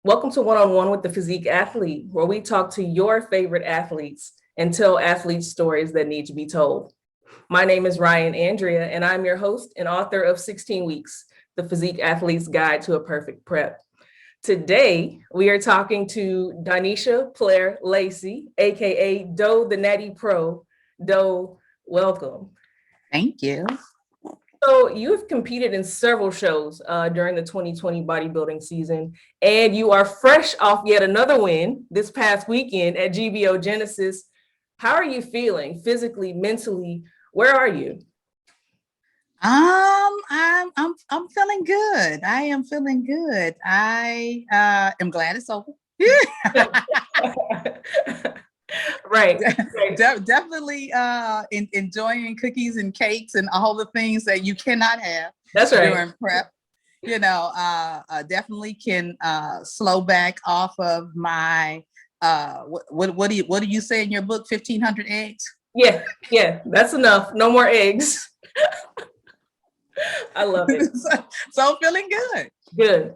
Welcome to One on One with the Physique Athlete, where we talk to your favorite athletes and tell athletes stories that need to be told. My name is Ryan Andrea, and I'm your host and author of 16 Weeks, the Physique Athlete's Guide to a Perfect Prep. Today, we are talking to Donisha Plair Lacy, aka Do the Natty Pro. Do, welcome. Thank you. So you've competed in several shows during the 2020 bodybuilding season, and you are fresh off yet another win this past weekend at GBO Genesis. How are you feeling physically, mentally? Where are you? I'm feeling good. I am feeling good. I am glad it's over. Right. Definitely enjoying cookies and cakes and all the things that you cannot have. That's right. During prep. Definitely can slow back off of my what do you say in your book, 1,500 eggs? Yeah, that's enough. No more eggs. I love it. So I'm feeling good. Good.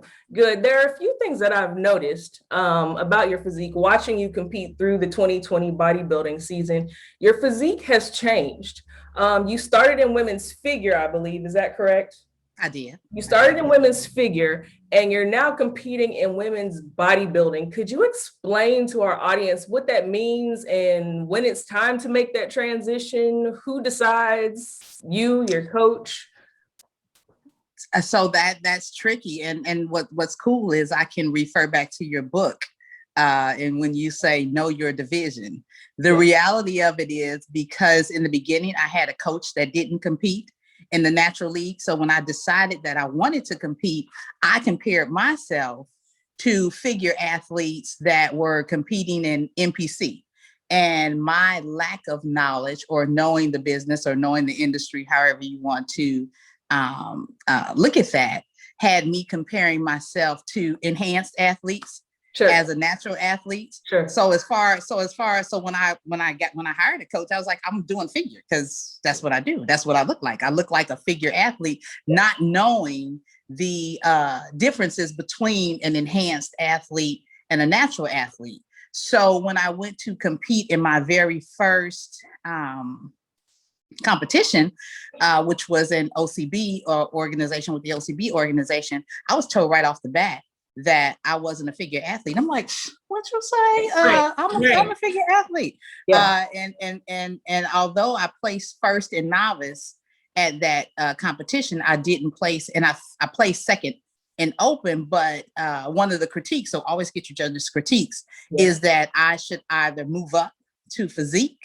There are a few things that I've noticed about your physique, watching you compete through the 2020 bodybuilding season. Your physique has changed. You started in women's figure, I believe. Is that correct? I did. You started in women's figure, and you're now competing in women's bodybuilding. Could you explain to our audience what that means and when it's time to make that transition? Who decides? You, your coach? So that's tricky, and what's cool is I can refer back to your book, and when you say know your division, the reality of it is, because in the beginning I had a coach that didn't compete in the natural league. So when I decided that I wanted to compete, I compared myself to figure athletes that were competing in NPC. And my lack of knowledge or knowing the business or knowing the industry, however you want to look at that, had me comparing myself to enhanced athletes. Sure. As a natural athlete. Sure. So when I hired a coach, I was like, I'm doing figure because that's what I do. That's what I look like. I look like a figure athlete, not knowing the differences between an enhanced athlete and a natural athlete. So when I went to compete in my very first competition, which was an OCB organization, with the OCB organization, I was told right off the bat that I wasn't a figure athlete. I'm like, what you say? I'm a figure athlete. Yeah. And although I placed first in novice at that competition, I didn't place, and I placed second in open. But one of the critiques, so always get your judges' critiques, is that I should either move up to physique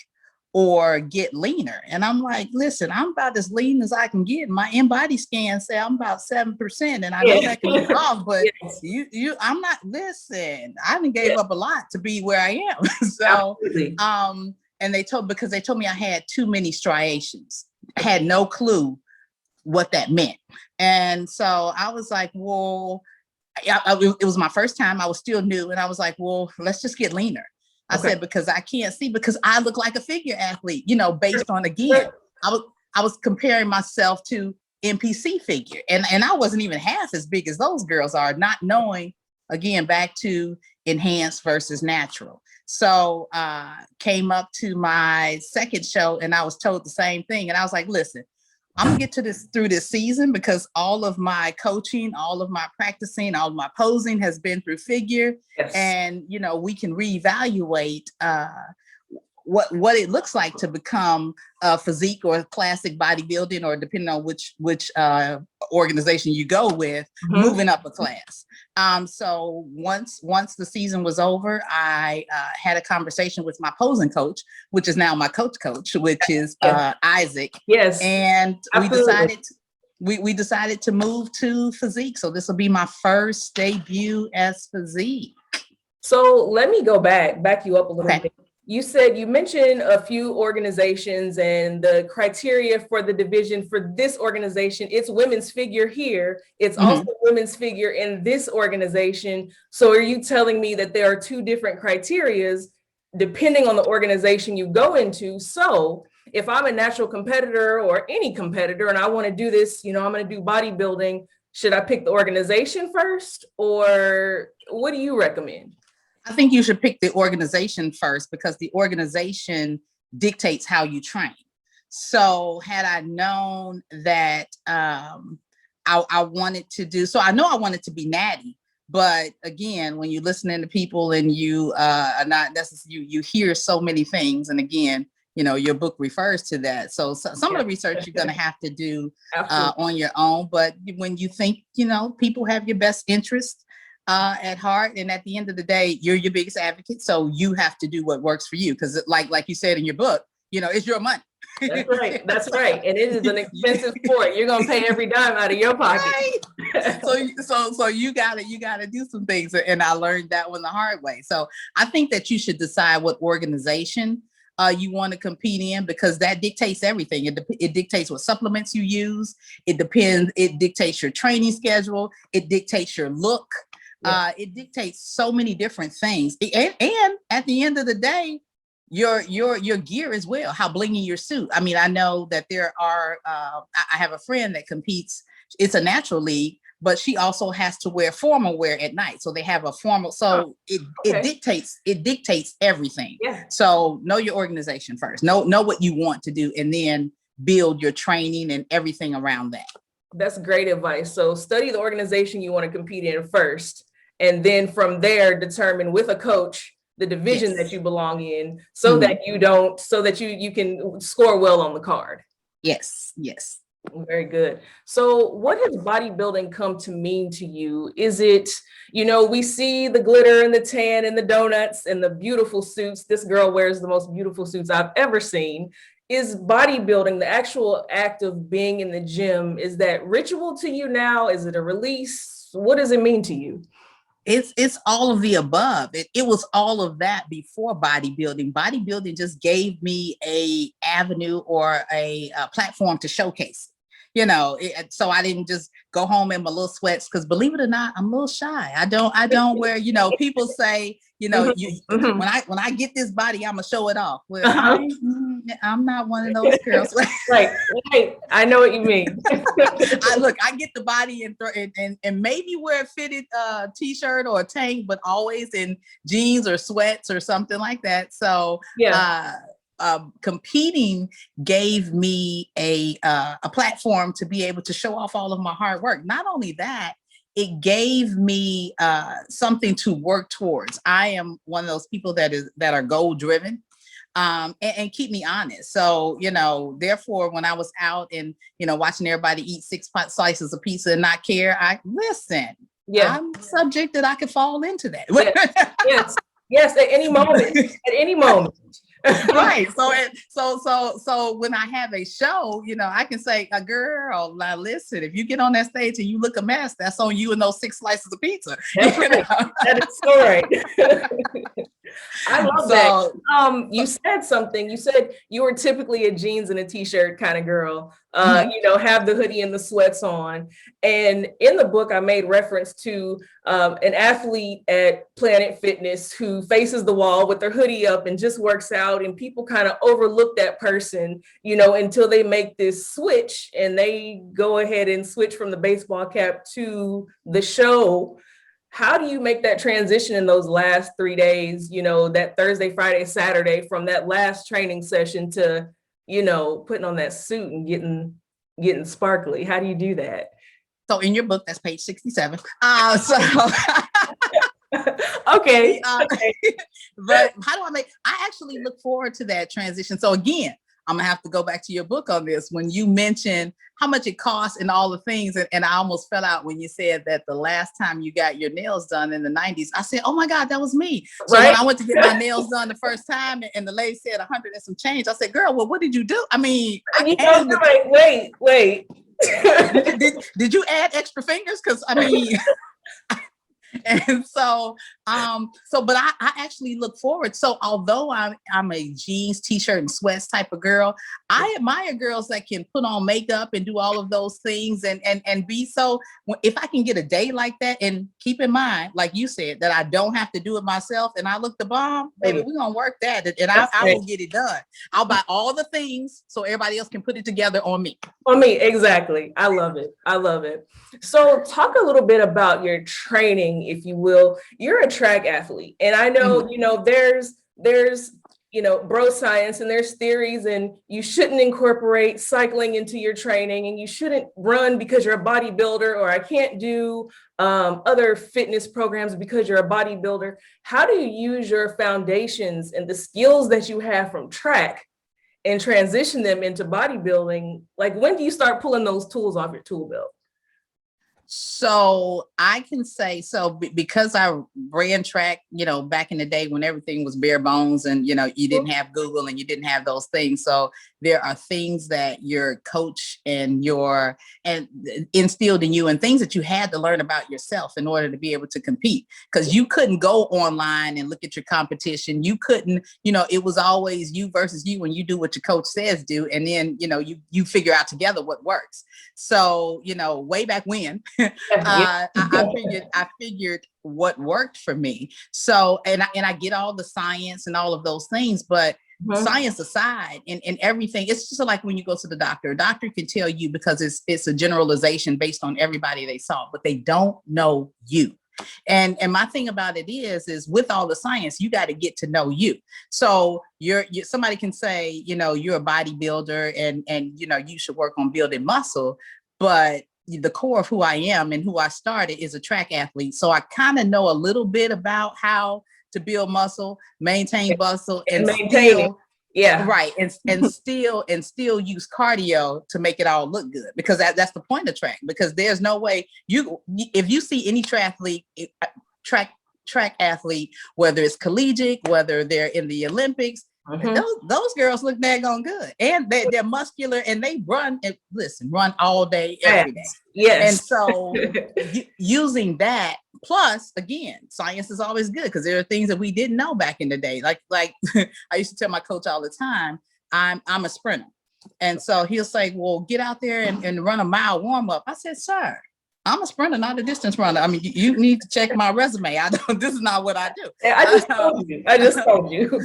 or get leaner. And I'm like, listen, I'm about as lean as I can get. My in-body scans say I'm about 7%, and I know that can be off, but I'm not, listen, I done gave up a lot to be where I am. So, and because they told me I had too many striations. I had no clue what that meant. And so I was like, well, it was my first time. I was still new. And I was like, well, let's just get leaner. I said, because I can't see, because I look like a figure athlete, based on, again, I was comparing myself to NPC figure. And I wasn't even half as big as those girls are, not knowing, again, back to enhanced versus natural. So came up to my second show and I was told the same thing. And I was like, listen, I'm gonna get through this season, because all of my coaching, all of my practicing, all of my posing has been through figure. Yes. And we can reevaluate what it looks like to become a physique or classic bodybuilding, or depending on which organization you go with, moving up a class. So once the season was over, I had a conversation with my posing coach, which is now my coach, which is Isaac. Yes. And we decided to move to physique. So this will be my first debut as physique. So let me back you up a little bit. You mentioned a few organizations and the criteria for the division for this organization. It's women's figure here. It's also women's figure in this organization. So are you telling me that there are two different criterias depending on the organization you go into? So if I'm a natural competitor or any competitor and I want to do this, I'm going to do bodybuilding, should I pick the organization first, or what do you recommend? I think you should pick the organization first, because the organization dictates how you train. So had I known that I wanted to do, so I know I wanted to be Natty, but again, when you're listening to people and you are not necessarily, you hear so many things. And again, your book refers to that. So some of the research you're going to have to do on your own. But when you think, people have your best interest at heart, and at the end of the day, you're your biggest advocate. So you have to do what works for you. Because like you said in your book, it's your money. That's right. That's right. And it is an expensive sport. You're gonna pay every dime out of your pocket. Right. So you gotta do some things. And I learned that one the hard way. So I think that you should decide what organization you want to compete in, because that dictates everything. It dictates what supplements you use. It dictates your training schedule. It dictates your look. Yeah. It dictates so many different things. And at the end of the day, your gear as well, how blingy your suit. I mean, I know that there are, I have a friend that competes, it's a natural league, but she also has to wear formal wear at night. So they have a formal, so it dictates everything. Yeah. So know your organization first, know what you want to do, and then build your training and everything around that. That's great advice. So study the organization you want to compete in first, and then from there, determine with a coach the division that you belong in, so that you can score well on the card. Yes. Very good. So what has bodybuilding come to mean to you? Is it, we see the glitter and the tan and the donuts and the beautiful suits. This girl wears the most beautiful suits I've ever seen. Is bodybuilding, the actual act of being in the gym, is that ritual to you now? Is it a release? What does it mean to you? It's all of the above. It was all of that before bodybuilding. Bodybuilding just gave me a avenue or a platform to showcase. So I didn't just go home in my little sweats, because believe it or not, I'm a little shy. I don't wear, people say, when I get this body, I'm gonna show it off. Well, I'm not one of those girls. Right. I know what you mean. I get the body and maybe wear a fitted t-shirt or a tank, but always in jeans or sweats or something like that. So competing gave me a platform to be able to show off all of my hard work. Not only that, it gave me something to work towards. I am one of those people that are goal driven, and keep me honest. So, therefore, when I was out and, watching everybody eat 6 slices of pizza and not care, I'm subject that I could fall into that. Yes, at any moment. Right. So when I have a show, I can say, girl, now listen, if you get on that stage and you look a mess, that's on you and those 6 slices of pizza. That's right. That is so right. I love that. You said something. You said you were typically a jeans and a t-shirt kind of girl, have the hoodie and the sweats on. And in the book, I made reference to an athlete at Planet Fitness who faces the wall with their hoodie up and just works out. And people kind of overlook that person, until they make this switch and they go ahead and switch from the baseball cap to the show. How do you make that transition in those last 3 days, that Thursday, Friday, Saturday, from that last training session to, putting on that suit and getting sparkly? How do you do that? So in your book, that's page 67. Okay. But how do I actually look forward to that transition. So again, I'm gonna have to go back to your book on this. When you mentioned how much it costs and all the things, and I almost fell out when you said that the last time you got your nails done in the 90s, I said, oh my God, that was me. So when I went to get my nails done the first time and the lady said 100 and some change, I said, girl, well, what did you do? I mean, wait. Did you add extra fingers? Because I mean, And but I actually look forward. So although I'm a jeans, t-shirt, and sweats type of girl, I admire girls that can put on makeup and do all of those things and be so. If I can get a day like that, and keep in mind, like you said, that I don't have to do it myself, and I look the bomb, baby, we're gonna work that, and I will get it done. I'll buy all the things so everybody else can put it together on me. On me, exactly. I love it. I love it. So talk a little bit about your training, if you will. You're a track athlete, and I know, there's bro science and there's theories, and you shouldn't incorporate cycling into your training, and you shouldn't run because you're a bodybuilder, or I can't do other fitness programs because you're a bodybuilder. How do you use your foundations and the skills that you have from track and transition them into bodybuilding? Like, when do you start pulling those tools off your tool belt? So I can say, because I ran track, back in the day when everything was bare bones, and, you didn't have Google and you didn't have those things. So there are things that your coach and instilled in you, and things that you had to learn about yourself in order to be able to compete, because you couldn't go online and look at your competition. You couldn't, it was always you versus you, and you do what your coach says do. And then, you figure out together what works. So, way back when, I figured what worked for me. So, and I get all the science and all of those things, but science aside, and everything, it's just like when you go to the doctor. A doctor can tell you, because it's a generalization based on everybody they saw, but they don't know you. And my thing about it is with all the science, you got to get to know you. So somebody can say, you're a bodybuilder and you should work on building muscle, but the core of who I am and who I started is a track athlete. So I kind of know a little bit about how to build muscle, maintain muscle, and still, right, and still use cardio to make it all look good, because that's the point of track. Because there's no way if you see any track athlete, whether it's collegiate, whether they're in the Olympics, those girls look daggone good, and they're muscular, and they run all day, every day. Yes. And so using that, plus again, science is always good, because there are things that we didn't know back in the day. Like I used to tell my coach all the time, I'm a sprinter. And so he'll say, well, get out there and run a mile warm up. I said, sir, I'm a sprinter, not a distance runner. I mean, you need to check my resume. This is not what I do. I just told you.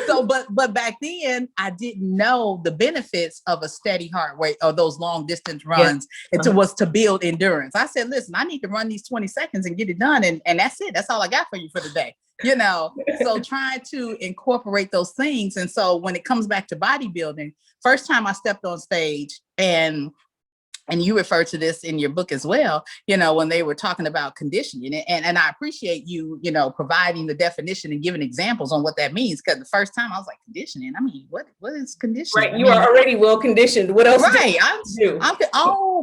So, but back then I didn't know the benefits of a steady heart rate or those long distance runs. It was to build endurance. I said, listen, I need to run these 20 seconds and get it done. And that's it. That's all I got for you for the day. So try to incorporate those things. And so when it comes back to bodybuilding, first time I stepped on stage, and you refer to this in your book as well, when they were talking about conditioning, and I appreciate you, providing the definition and giving examples on what that means. Because the first time I was like, conditioning, I mean, what is conditioning? Right, you are already well conditioned. What else? Right,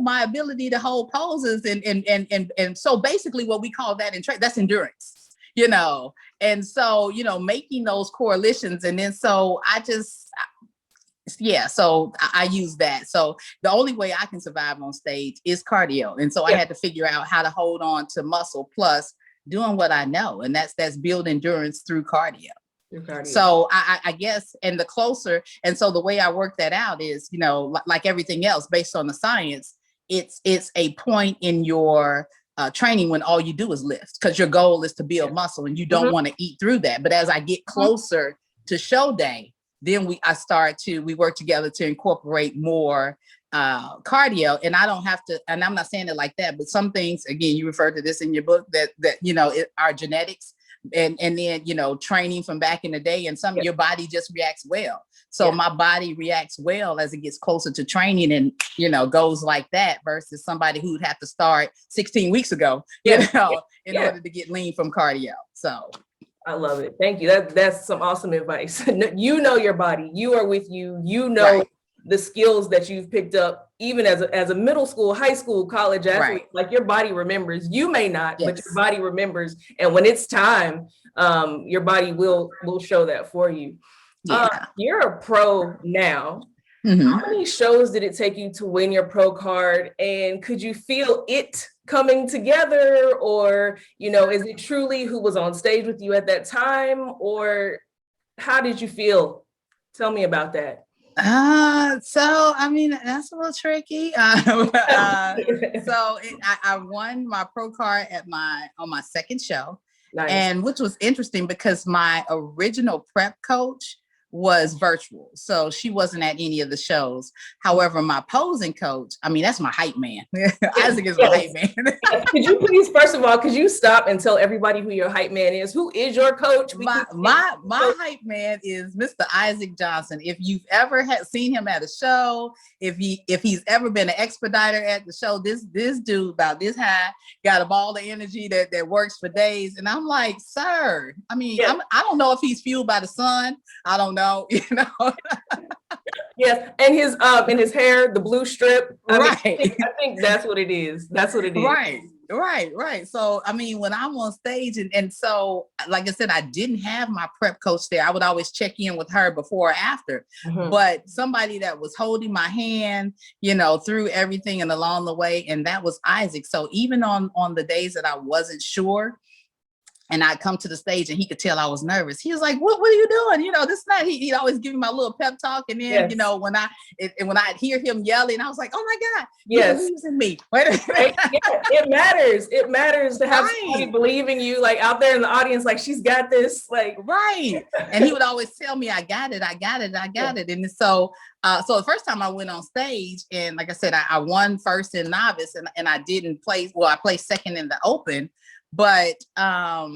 my ability to hold poses, and so basically what we call that in track, that's endurance, and so making those correlations, and then so so I use that. So the only way I can survive on stage is cardio. And so I had to figure out how to hold on to muscle plus doing what I know. And that's build endurance through cardio. So I guess, and the closer, and so the way I work that out is, like everything else based on the science, it's a point in your training when all you do is lift, because your goal is to build muscle and you don't want to eat through that. But as I get closer to show day, then we work together to incorporate more cardio, and I don't have to, and I'm not saying it like that, but some things, again, you refer to this in your book, that our genetics, and then, training from back in the day, and your body just reacts well. So my body reacts well as it gets closer to training, and, goes like that, versus somebody who'd have to start 16 weeks ago, in order to get lean from cardio. So I love it. Thank you. That's some awesome advice. You know your body. You are with you. The skills that you've picked up, even as a middle school, high school, college athlete. Like, your body remembers. You may not, but your body remembers. And when it's time, your body will show that for you. You're a pro now. How many shows did it take you to win your pro card? And could you feel it coming together? Or, is it truly who was on stage with you at that time? Or how did you feel? Tell me about that. So I mean, that's a little tricky. I won my pro card on my second show. Nice. And which was interesting because my original prep coach was virtual. So she wasn't at any of the shows. However, my posing coach, I mean, that's my hype man. Isaac is my hype man. Could you please, first of all, could you stop and tell everybody who your hype man is? Who is your coach? My hype man is Mr. Isaac Johnson. If you've ever seen him at a show, if he's ever been an expediter at the show, this dude about this high got a ball of energy that works for days. And I'm like, sir, I mean, I don't know if he's fueled by the sun. I don't know, Yes, and his hair, the blue strip. Right. I think that's what it is. That's what it is. Right. So, I mean, when I'm on stage and so, like I said, I didn't have my prep coach there. I would always check in with her before or after, but somebody that was holding my hand, through everything and along the way. And that was Isaac. So even on the days that I wasn't sure, and I'd come to the stage and he could tell I was nervous. He was like, what are you doing? This night, he'd always give me my little pep talk. And then, when I'd hear him yelling, I was like, oh my God, he believes in me. It matters. It matters to have somebody believing you, like out there in the audience, like she's got this, like. Right. And he would always tell me, I got it. And so the first time I went on stage and like I said, I won first in novice and I didn't place. Well, I placed second in the open. But I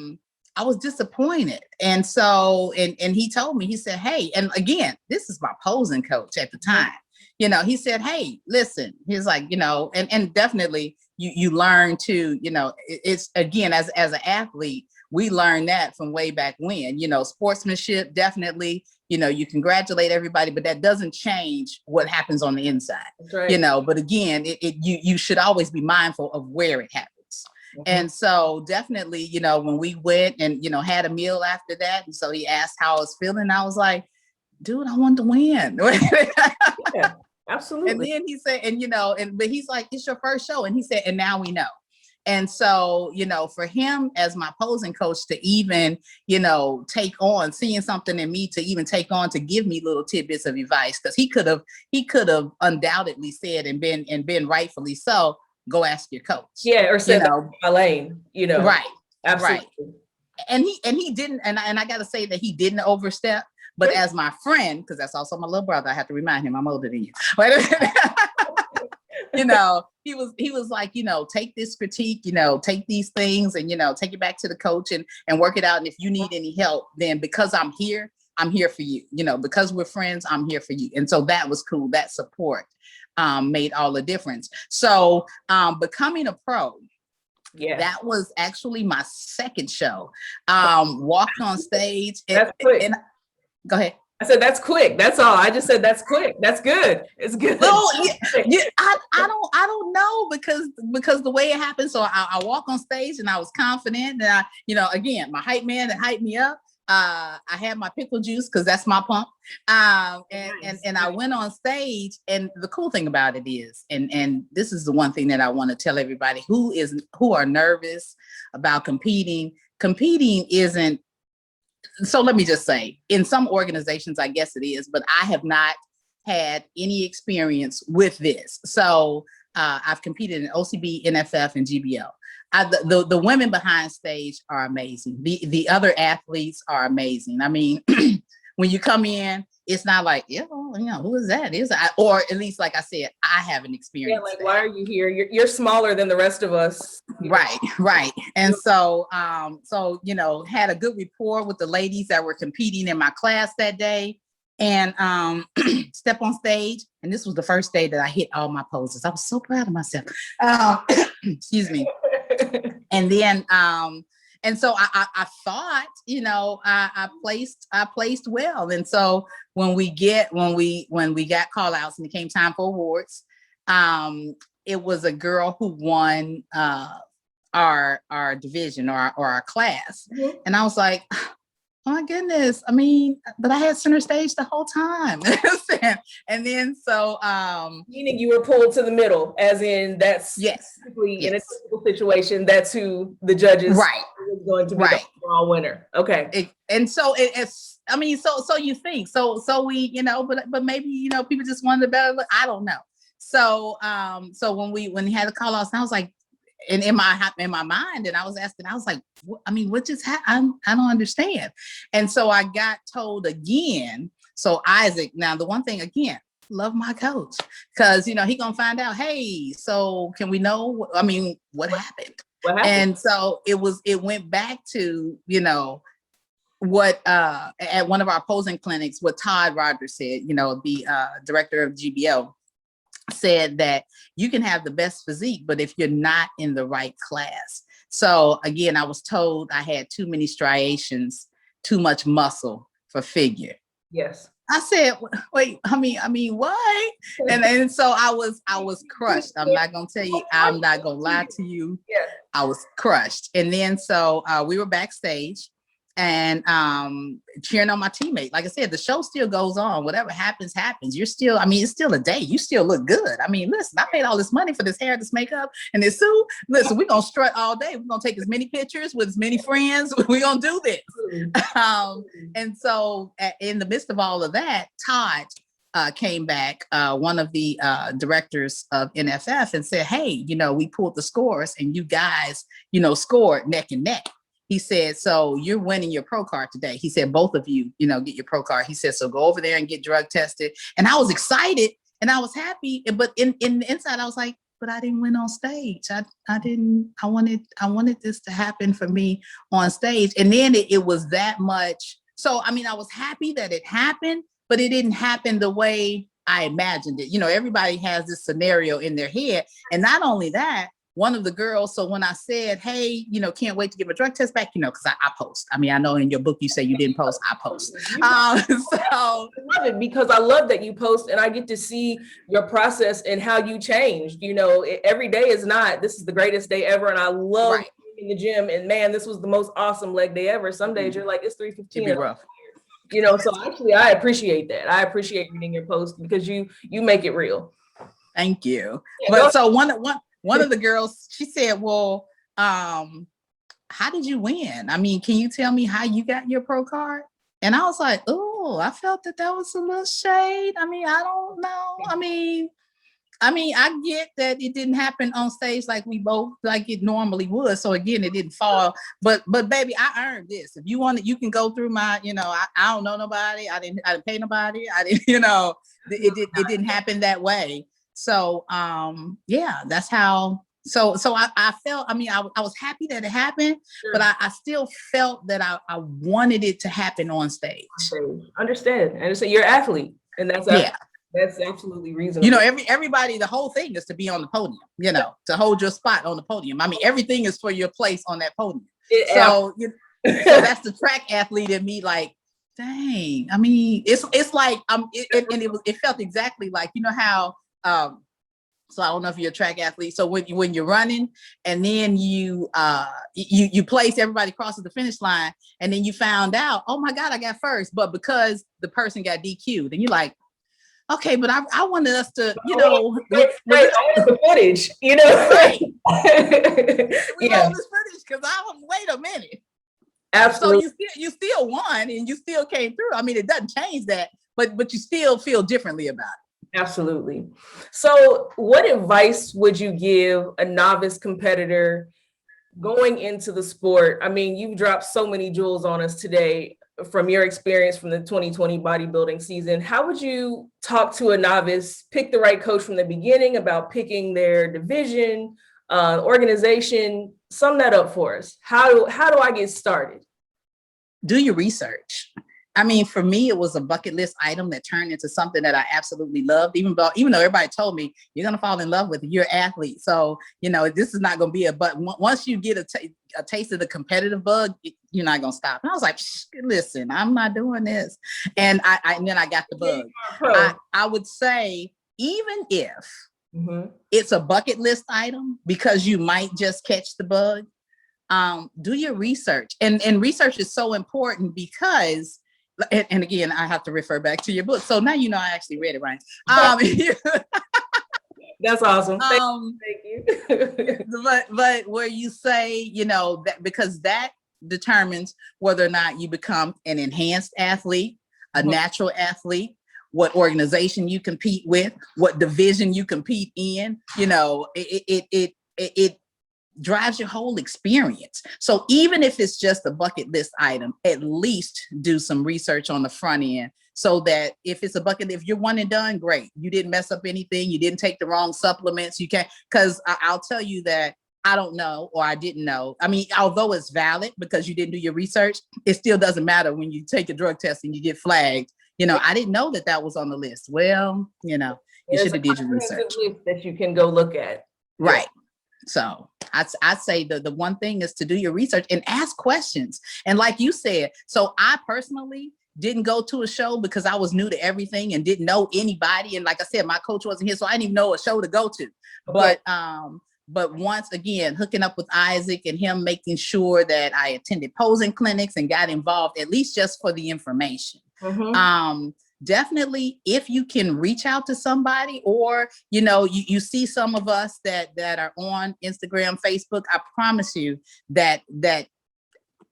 was disappointed. And so, and he told me, he said, hey, and again, this is my posing coach at the time. He said, hey, listen, he's like, and definitely you learn to, it's again, as an athlete, we learned that from way back when, sportsmanship, definitely, you congratulate everybody, but that doesn't change what happens on the inside, right. But again, you should always be mindful of where it happens. And so definitely, when we went and, had a meal after that. And so he asked how I was feeling. I was like, dude, I want to win. Yeah, absolutely. And then he said, but he's like, it's your first show. And he said, and now we know. And so, for him as my posing coach to even, take on seeing something in me to even take on to give me little tidbits of advice, because he could have undoubtedly said and been rightfully so. Go ask your coach. Yeah, or say my lane, Right. Absolutely. Right. And he didn't, and I gotta say that he didn't overstep, but right. As my friend, because that's also my little brother, I have to remind him I'm older than you. He was like, take this critique, take these things and, take it back to the coach and work it out. And if you need any help, then because I'm here for you, because we're friends, I'm here for you. And so that was cool. That support made all the difference. So becoming a pro, that was actually my second show. Walked on stage. That's quick. And go ahead. I said, that's quick. That's all. I just said, that's quick. That's good. It's good. Well, I don't know because the way it happened. So I walk on stage and I was confident. And again, my hype man that hyped me up. I had my pickle juice because that's my pump. And I went on stage, and the cool thing about it is, and this is the one thing that I want to tell everybody who are nervous about competing isn't. So let me just say, in some organizations, I guess it is, but I have not had any experience with this. So I've competed in OCB, NFF, and GBL. The women behind stage are amazing. The other athletes are amazing. I mean, when you come in, it's not like, who is that? Or at least, like I said, I haven't experienced. Yeah, like, why are you here? You're smaller than the rest of us. Right. And so, had a good rapport with the ladies that were competing in my class that day, and step on stage. And this was the first day that I hit all my poses. I was so proud of myself. Excuse me. And then, and so I thought, I placed well. And so when we got call outs and it came time for awards, it was a girl who won our division or our class. Mm-hmm. And I was like, oh my goodness. I mean, but I had center stage the whole time. And then so meaning you were pulled to the middle, as in that's yes, in a typical situation, that's who the judges right is going to be the overall winner. Okay. And so it's, I mean, so you think so we, you know, but maybe, you know, people just wanted a better look. I don't know. So so when he had the call outs, I was like, and in my mind, and I was asking, I was like, I mean, what just happened? I don't understand. And so I got told again. So Isaac, now the one thing again, love my coach, because you know he gonna find out. Hey, so can we know? I mean, what happened? And so it went back to, you know, what at one of our posing clinics, what Todd Rogers said, you know, the director of GBO, said that you can have the best physique, but if you're not in the right class. So again, I was told I had too many striations, too much muscle for figure. Yes. I said, wait, I mean, what? And so I was crushed. I'm not gonna tell you, I'm not gonna lie to you. Yeah. I was crushed. And then so we were backstage and cheering on my teammate. Like I said, the show still goes on. Whatever happens, happens. You're still, I mean, it's still a day. You still look good. I mean, listen, I paid all this money for this hair, this makeup, and this suit. Listen, we're gonna strut all day. We're gonna take as many pictures with as many friends. We're gonna do this. And so in the midst of all of that, Todd came back, one of the directors of NFF, and said, hey, you know, we pulled the scores and you guys, you know, scored neck and neck. He said, so you're winning your pro card today. He said, both of you, you know, get your pro card. He said, so go over there and get drug tested. And I was excited and I was happy. But in the inside, I was like, but I didn't win on stage. I wanted this to happen for me on stage. And then it was that much. So, I mean, I was happy that it happened, but it didn't happen the way I imagined it. You know, everybody has this scenario in their head. And not only that, one of the girls, so when I said, hey, you know, can't wait to get my drug test back, you know, because I post. I mean, I know in your book you say you didn't post, I post. So I love it because I love that you post and I get to see your process and how you changed. You know, every day is not, this is the greatest day ever. And I love in the gym and man, this was the most awesome leg day ever. Some days you're like, it's 3:15. You know, so actually I appreciate that. I appreciate reading your post because you make it real. Thank you. Yeah, but so one of the girls, she said, well, how did you win? I mean, can you tell me how you got your pro card? And I was like, oh, I felt that was a little shade. I mean, I don't know. I mean, I get that it didn't happen on stage like we both, like it normally would. So again, it didn't fall, but baby, I earned this. If you want it, you can go through my, you know, I don't know nobody. I didn't pay nobody. I didn't, you know, it didn't happen that way. So, yeah, that's how, so I felt, I mean, I was happy that it happened, but I still felt that I wanted it to happen on stage. Understand. You're an athlete and that's absolutely reasonable. You know, everybody, the whole thing is to be on the podium, you know, to hold your spot on the podium. I mean, everything is for your place on that podium. So that's the track athlete in me, like, dang, I mean, it's like, it felt exactly like, you know how, so I don't know if you're a track athlete. So when you're running and then you place, everybody crosses the finish line and then you found out, oh my God, I got first. But because the person got DQ'd, then you're like, okay, but I wanted us to, you know, I want the footage, you know. Right. We want this footage because wait a minute. Absolutely. So you still won and you still came through. I mean, it doesn't change that, but you still feel differently about it. Absolutely. So what advice would you give a novice competitor going into the sport? I mean, you've dropped so many jewels on us today from your experience from the 2020 bodybuilding season. How would you talk to a novice, pick the right coach from the beginning about picking their division, organization? Sum that up for us. How do I get started? Do your research. I mean, for me, it was a bucket list item that turned into something that I absolutely loved, even though everybody told me you're going to fall in love with it. You're an athlete. So, you know, this is not going to be but once you get a taste of the competitive bug, you're not going to stop. And I was like, listen, I'm not doing this. And then I got the bug. I would say, even if it's a bucket list item, because you might just catch the bug, Do your research. And research is so important because, and again, I have to refer back to your book. So now you know I actually read it, right? That's awesome. Thank you. but where you say, you know, that because that determines whether or not you become an enhanced athlete, a natural athlete, what organization you compete with, what division you compete in. You know, it drives your whole experience. So even if it's just a bucket list item, at least do some research on the front end, so that if it's a bucket, if you're one and done, great. You didn't mess up anything. You didn't take the wrong supplements. You can't, because I'll tell you that I don't know, or I didn't know. I mean, although it's valid because you didn't do your research, it still doesn't matter when you take a drug test and you get flagged. You know, I didn't know that that was on the list. Well, you know, you should have did your research. That you can go look at. Right. Yeah. So I'd say the one thing is to do your research and ask questions. And like you said, so I personally didn't go to a show because I was new to everything and didn't know anybody. And like I said, my coach wasn't here, so I didn't even know a show to go to. Okay. But once again, hooking up with Isaac and him making sure that I attended posing clinics and got involved, at least just for the information. Definitely, if you can reach out to somebody, or, you know, you see some of us that are on Instagram, Facebook, I promise you that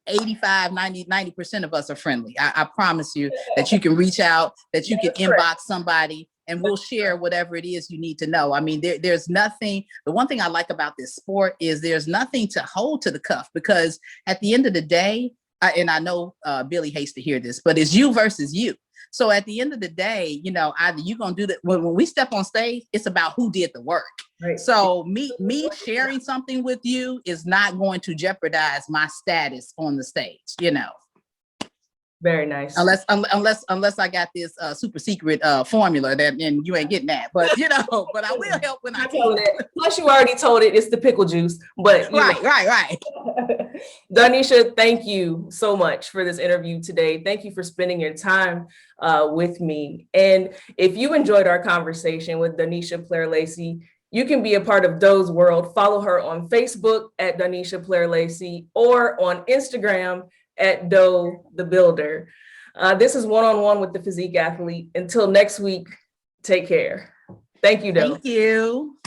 85, 90% of us are friendly. I promise you that you can reach out, that you can inbox somebody, and we'll share whatever it is you need to know. I mean, there's nothing, the one thing I like about this sport is there's nothing to hold to the cuff, because at the end of the day, and I know Billy hates to hear this, but it's you versus you. So at the end of the day, you know, either you're going to do that. When we step on stage, it's about who did the work. Right. So me sharing something with you is not going to jeopardize my status on the stage, you know. Very nice. Unless I got this super secret formula that, and you ain't getting that, but you know, but I will help when I can. Plus, you already told it, it's the pickle juice. But right. Donisha, thank you so much for this interview today. Thank you for spending your time with me. And if you enjoyed our conversation with Donisha Plair Lacy, you can be a part of Doe's World. Follow her on Facebook at Donisha Plair Lacy, or on Instagram at Doe the Builder. This is One-on-One with the Physique Athlete. Until next week, take care. Thank you, Doe. Thank you.